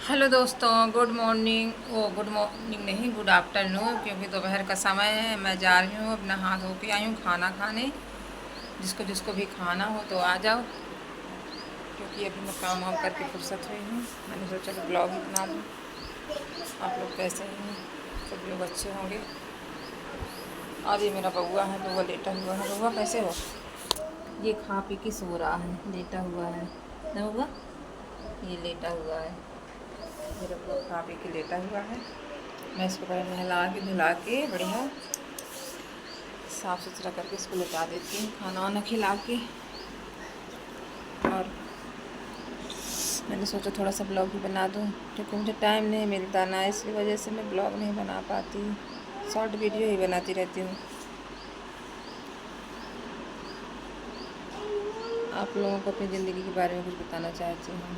Hello दोस्तों, good morning. Good morning नहीं, good afternoon, क्योंकि दोपहर का समय है। मैं जा रही हूँ, अपना हाथ धो के आई हूँ खाना खाने। जिसको जिसको भी खाना हो तो आ जाओ, क्योंकि अभी मैं काम वाम करके फुर्सत हुई हूँ। मैंने सोचा कि ब्लॉग ही बना दूँ। आप लोग कैसे हैं? सब लोग अच्छे होंगे। आज ये मेरा बउआ है, बउआ लेटा हुआ है। बउआ कैसे हो? ये खा पी के सो रहा है, लेटा हुआ है ना बउआ? ये लेटा हुआ है, मेरा बउआ खा पी के लेटा हुआ है। मैं इसको पहले नहला के धुला के बढ़िया साफ़ सुथरा करके इसको लेटा देती हूँ, खाना वाना खिला के। और मैंने सोचा थोड़ा सा ब्लॉग भी बना दूँ, क्योंकि मुझे टाइम नहीं मिलता ना, इसकी वजह से मैं ब्लॉग नहीं बना पाती। शॉर्ट वीडियो ही बनाती रहती हूँ। आप लोगों को अपनी ज़िंदगी के बारे में कुछ बताना चाहती हूँ।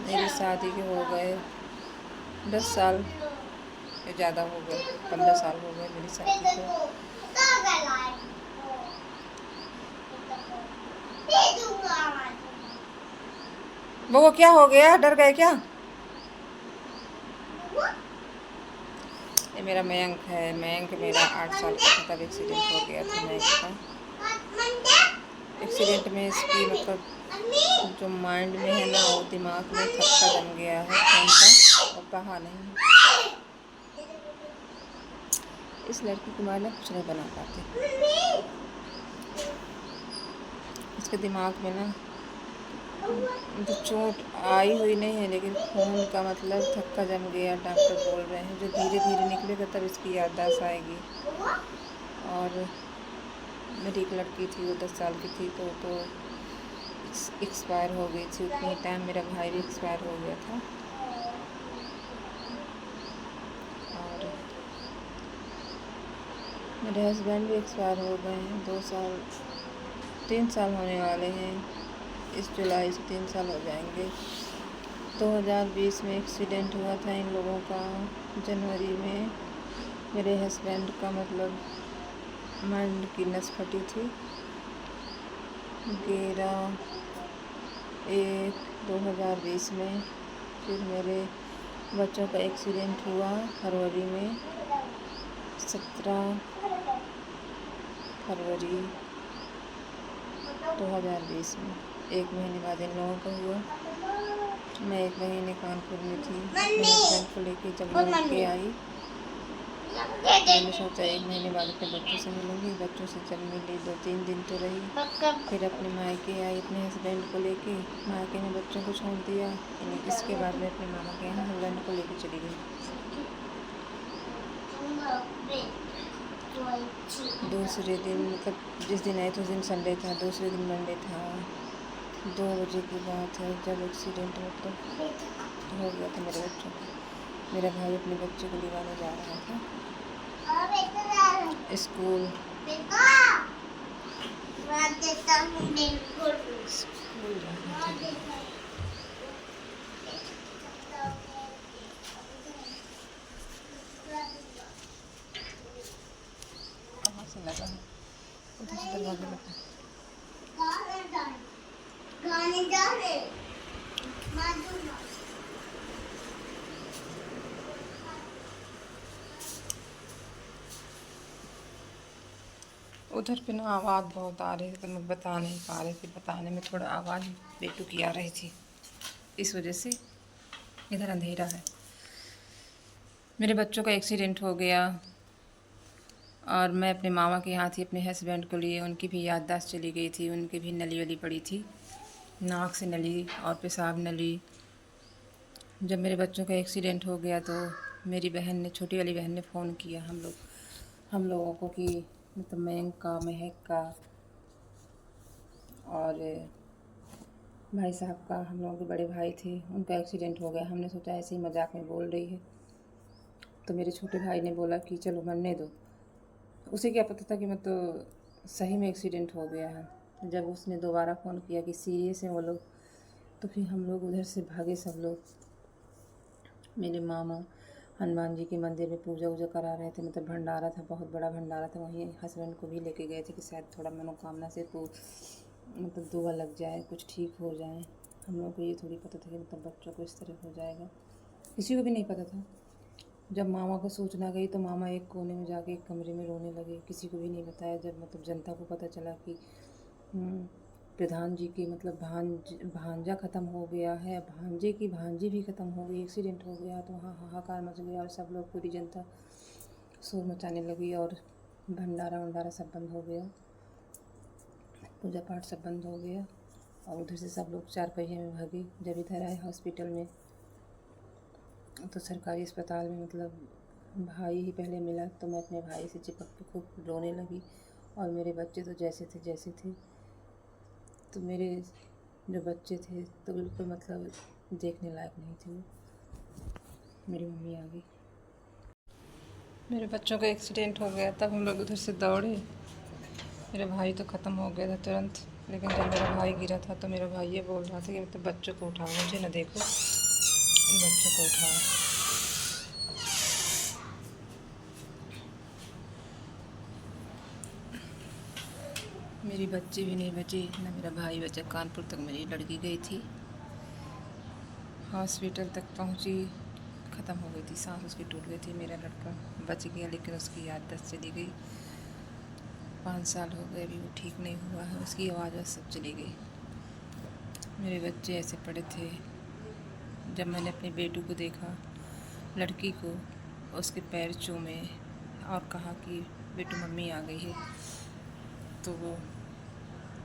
मेरी शादी के हो गए 10 साल या ज़्यादा हो गए, 15 साल हो गए मेरी शादी को। वो क्या हो गया, डर गए क्या? ये मेरा मयंक है। मयंक मेरा 8 साल का था तब एक्सीडेंट हो गया था मयंक का। एक्सीडेंट में इसकी मतलब जो माइंड में है ना, वो दिमाग में थक्का जम गया है खून का, और कहा नहीं। इस लड़की को मारना कुछ नहीं बना पाते। इसके दिमाग में ना तो चोट आई हुई नहीं है, लेकिन खून का मतलब थक्का जम गया। डॉक्टर बोल रहे हैं जो धीरे धीरे निकलेगा तब इसकी याददाश्त आएगी। और मेरी एक लड़की थी, वो 10 साल की थी, तो एक्सपायर हो गई थी। उतने टाइम मेरा भाई भी एक्सपायर हो गया था। और मेरे हस्बैंड भी एक्सपायर हो गए हैं। 3 साल होने वाले हैं। इस जुलाई से 3 साल हो जाएंगे। 2020 में एक्सीडेंट हुआ था इन लोगों का। जनवरी में मेरे हस्बैंड का मतलब माइंड की नस फटी थी। 11/1/2020 में। फिर मेरे बच्चों का एक्सीडेंट हुआ फरवरी में, 17 फरवरी 2020 में। 1 महीने बाद इन लोगों का हुआ। मैं 1 महीने कानपुर में थी। अपने हस्बैंड को लेके जब लौट के आई, मैंने सोचा 1 महीने बाद अपने बच्चों से मिलूंगी। बच्चों से जब मिली 2-3 दिन तो रही, फिर अपने मायके आई अपने हस्बैंड को लेके। मायके में बच्चों को छोड़ दिया। इसके बाद में अपने मामा के यहाँ हस्बैंड को लेके चली गई। दूसरे दिन मतलब जिस दिन आई तो उस दिन संडे था, दूसरे दिन मंडे था। 2 बजे की बात है जब एक्सीडेंट मतलब हो गया था मेरे बच्चों का। मेरा भाई अपने बच्चे को लिवाने जा रहा था स्कूल। स्कूल जाना था। कहाँ से लगा है? उधर से दरवाजा लगा। उधर पे ना आवाज़ बहुत आ रही थी, तो मैं बता नहीं पा रही थी। बताने में थोड़ा आवाज़ बेटुकी आ रही थी, इस वजह से। इधर अंधेरा है। मेरे बच्चों का एक्सीडेंट हो गया और मैं अपने मामा के यहाँ थी अपने हस्बैंड को लिए। उनकी भी याददाश्त चली गई थी, उनकी भी नली वली पड़ी थी, नाक से नली और पेशाब नली। जब मेरे बच्चों का एक्सीडेंट हो गया तो मेरी बहन ने, छोटी वाली बहन ने फ़ोन किया हम लोगों को कि मतलब मयंक का, महक का और भाई साहब का, हम लोगों के बड़े भाई थे, उनका एक्सीडेंट हो गया। हमने सोचा ऐसे ही मजाक में बोल रही है, तो मेरे छोटे भाई ने बोला कि चलो मरने दो। उसे क्या पता था कि मतलब सही में एक्सीडेंट हो गया है। जब उसने दोबारा फ़ोन किया कि सीरियस है वो लोग, तो फिर हम लोग उधर से भागे सब लोग। मेरे मामा हनुमान जी के मंदिर में पूजा वूजा करा रहे थे, मतलब भंडारा था, बहुत बड़ा भंडारा था। वहीं हस्बैंड को भी लेके गए थे कि शायद थोड़ा मनोकामना से मतलब दुआ लग जाए, कुछ ठीक हो जाए। हम लोगों को ये थोड़ी पता था कि मतलब बच्चों को इस तरह हो जाएगा, किसी को भी नहीं पता था। जब मामा को सूचना गई तो मामा एक कोने में जाके एक कमरे में रोने लगे, किसी को भी नहीं बताया। जब मतलब जनता को पता चला कि प्रधान जी की मतलब भांजा ख़त्म हो गया है, भांजे की भांजी भी ख़त्म हो गई, एक्सीडेंट हो गया, तो वहाँ हाहाकार मच गया और सब लोग, पूरी जनता शोर मचाने लगी और भंडारा वंडारा सब बंद हो गया, पूजा पाठ सब बंद हो गया। और उधर से सब लोग 4 पहिए में भागे। जब इधर आए हॉस्पिटल में तो सरकारी अस्पताल में मतलब भाई ही पहले मिला, तो मैं अपने भाई से चिपक के खूब रोने लगी। और मेरे बच्चे तो जैसे थे, तो मेरे जो बच्चे थे तो बिल्कुल मतलब देखने लायक नहीं थे वो। मेरी मम्मी आ गई, मेरे बच्चों का एक्सीडेंट हो गया, तब हम लोग उधर से दौड़े। मेरा भाई तो ख़त्म हो गया था तुरंत, लेकिन जब मेरा भाई गिरा था तो मेरा भाई ये बोल रहा था कि मतलब बच्चों को उठाओ, मुझे ना देखो, बच्चों को उठाओ। मेरी बच्ची भी नहीं बची, ना मेरा भाई बचा। कानपुर तक मेरी लड़की गई थी, हॉस्पिटल तक पहुंची, ख़त्म हो गई थी, सांस उसकी टूट गई थी। मेरा लड़का बच गया, लेकिन उसकी याददाश्त चली गई। 5 साल हो गए, अभी वो ठीक नहीं हुआ है, उसकी आवाज़ सब चली गई। मेरे बच्चे ऐसे पड़े थे। जब मैंने अपने बेटू को देखा, लड़की को, उसके पैर चूमे और कहा कि बेटू मम्मी आ गई है, तो वो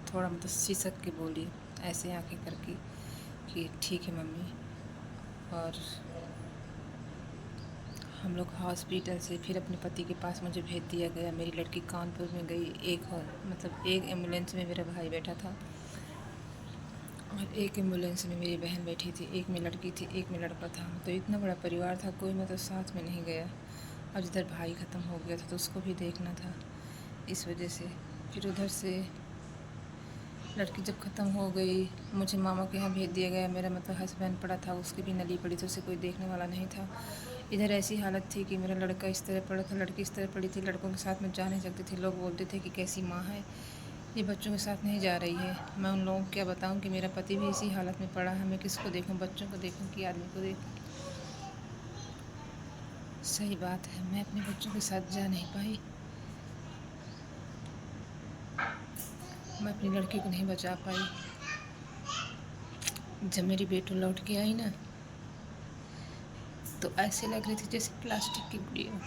थोड़ा मतलब सिसक के बोली, ऐसे आंखें करके कि ठीक है मम्मी। और हम लोग हॉस्पिटल से फिर अपने पति के पास मुझे भेज दिया गया। मेरी लड़की कानपुर में गई, एक एम्बुलेंस में मेरा भाई बैठा था और एक एम्बुलेंस में मेरी बहन बैठी थी, एक में लड़की थी, एक में लड़का था। तो इतना बड़ा परिवार था, कोई मतलब साथ में नहीं गया। और जिधर भाई ख़त्म हो गया था तो उसको भी देखना था, इस वजह से फिर उधर से लड़की जब ख़त्म हो गई, मुझे मामा के यहाँ भेज दिया गया। मेरा मतलब हस्बैंड पड़ा था, उसकी भी नली पड़ी थी, उसे कोई देखने वाला नहीं था। इधर ऐसी हालत थी कि मेरा लड़का इस तरह पड़ा था, लड़की इस तरह पड़ी थी। लड़कों के साथ में जा नहीं सकती थी, लोग बोलते थे कि कैसी माँ है ये, बच्चों के साथ नहीं जा रही है। मैं उन लोगों को क्या बताऊँ कि मेरा पति भी इसी हालत में पड़ा है, मैं किसको देखूँ, बच्चों को देखूँ कि आदमी को देखूँ। सही बात है, मैं अपने बच्चों के साथ जा नहीं पाई, मैं अपनी लड़की को नहीं बचा पाई। जब मेरी बेटू लौट के आई ना, तो ऐसे लग रही थी जैसे प्लास्टिक की गुड़िया।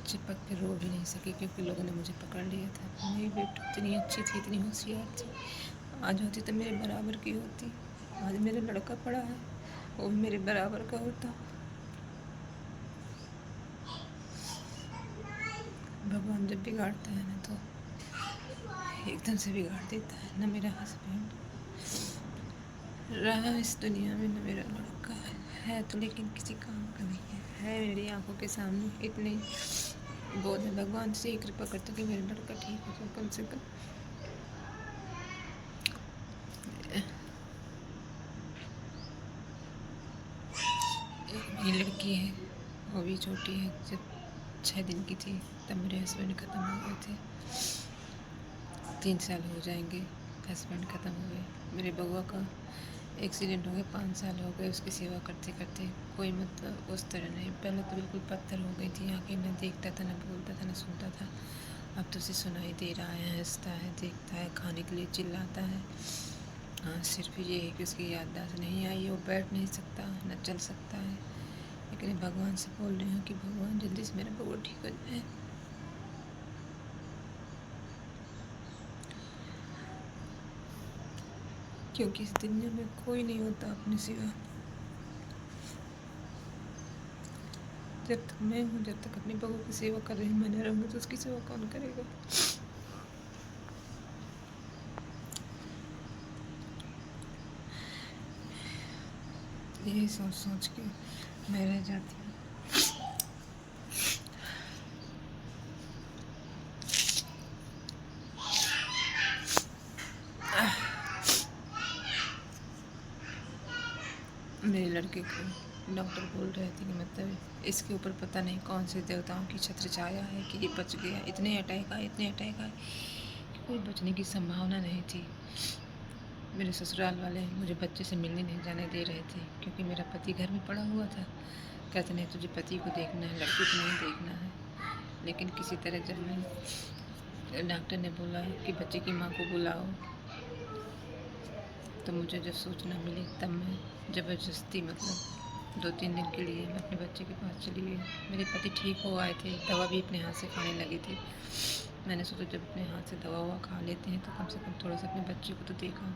चिपक के रो भी नहीं सकी, क्योंकि लोगों ने मुझे पकड़ लिया था। मेरी बेटी इतनी अच्छी थी, इतनी होशियार थी, आज होती तो मेरे बराबर की होती। आज मेरा लड़का पड़ा है, वो भी मेरे बराबर का होता। भगवान जब बिगाड़ता है ना, तो एकदम से बिगाड़ देता है। ना मेरा हस्बैंड रहा इस दुनिया में, न मेरा लड़का है तो लेकिन किसी काम का नहीं है मेरी आंखों के सामने। इतने बोझ में भगवान से ही कृपा करता कि मेरा लड़का ठीक हो जाए कम से कम। मेरी लड़की है, वो भी छोटी है। जब 6 दिन की थी तब मेरे हस्बैंड ख़त्म हो गए थे। 3 साल हो जाएंगे हस्बैंड ख़त्म हो गए। मेरे बउआ का एक्सीडेंट हो गया, 5 साल हो गए उसकी सेवा करते करते। कोई मतलब उस तरह नहीं, पहले तो बिल्कुल पत्थर हो गई थी आँखें, ना देखता था, ना बोलता था, ना सुनता था। अब तो उसे सुनाई दे रहा है, हंसता है, देखता है, खाने के लिए चिल्लाता है। हाँ, सिर्फ ये है कि उसकी याददाश्त नहीं आई, वो बैठ नहीं सकता, न चल सकता है। लेकिन भगवान से बोल रही हूँ कि भगवान जल्दी से मेरा बउआ ठीक हो जाए। क्योंकि इस दुनिया में कोई नहीं होता अपने सिवा। जब तक मैं हूँ, जब तक अपनी बहू की सेवा कर रही मैं न रहूँगी तो उसकी सेवा कौन करेगा। यही सोच सोच के मैं रह जाती हूँ। मेरे लड़के को डॉक्टर बोल रहे थे कि मतलब इसके ऊपर पता नहीं कौन से देवताओं की छत्र छाया है कि ये बच गया, इतने अटैक आए, इतने अटैक आए कि कोई बचने की संभावना नहीं थी। मेरे ससुराल वाले मुझे बच्चे से मिलने नहीं जाने दे रहे थे क्योंकि मेरा पति घर में पड़ा हुआ था। कहते नहीं तुझे पति को देखना है, लड़की को नहीं देखना है। लेकिन किसी तरह जब मैं डॉक्टर ने बोला कि बच्चे की माँ को बुलाओ, तो मुझे जब सूचना मिली तब मैं ज़बरदस्ती मतलब 2-3 दिन के लिए मैं अपने बच्चे के पास चली गई। मेरे पति ठीक हो आए थे, दवा भी अपने हाथ से खाने लगे थे। मैंने सोचा जब अपने हाथ से दवा ववा खा लेते हैं तो कम से कम थोड़ा सा अपने बच्चे को तो देखा।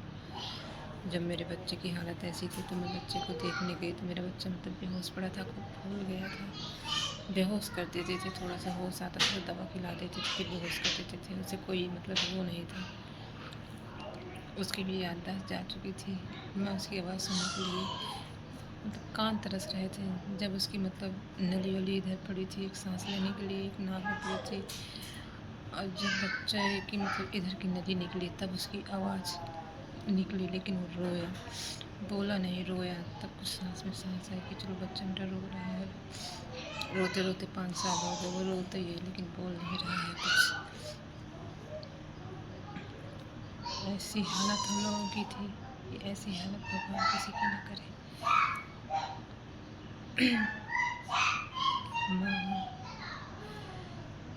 जब मेरे बच्चे की हालत ऐसी थी तो मैं बच्चे को देखने गई तो मेरा बच्चा मतलब बेहोश पड़ा था, खूब फूल गया था। बेहोश कर देते थे, थोड़ा सा होश आता था तो दवा खिला देते थे, फिर बेहोश कर देते थे। उसे कोई मतलब वो नहीं था, उसकी भी याददाश्त जा चुकी थी। मैं उसकी आवाज़ सुनने के लिए मतलब कान तरस रहे थे। जब उसकी मतलब नली वली इधर पड़ी थी, एक सांस लेने के लिए एक नाक में पड़ी थी, और जब बच्चे की मतलब इधर की नली निकली तब उसकी आवाज़ निकली, लेकिन वो रोया, बोला नहीं, रोया। तब कुछ सांस में सांस आई कि चलो बच्चा मेरा रो रहा है। रोते रोते 5 साल हो गए, वो रोता ही है लेकिन बोल नहीं रहा है कुछ। ऐसी हालत हम लोगों की थी कि ऐसी हालत भगवान किसी की न करे। माँ हूँ,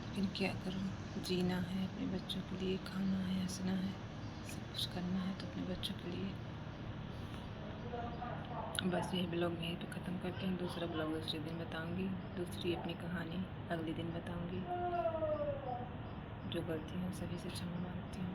लेकिन क्या करूँ, जीना है, अपने बच्चों के लिए खाना है, हंसना है, सब कुछ करना है तो अपने बच्चों के लिए। बस यही ब्लॉग यहीं पे ख़त्म करते हैं। दूसरा ब्लॉग दूसरे दिन बताऊंगी, दूसरी अपनी कहानी अगले दिन बताऊंगी। जो गलती है सभी से क्षमा मांगती हूँ।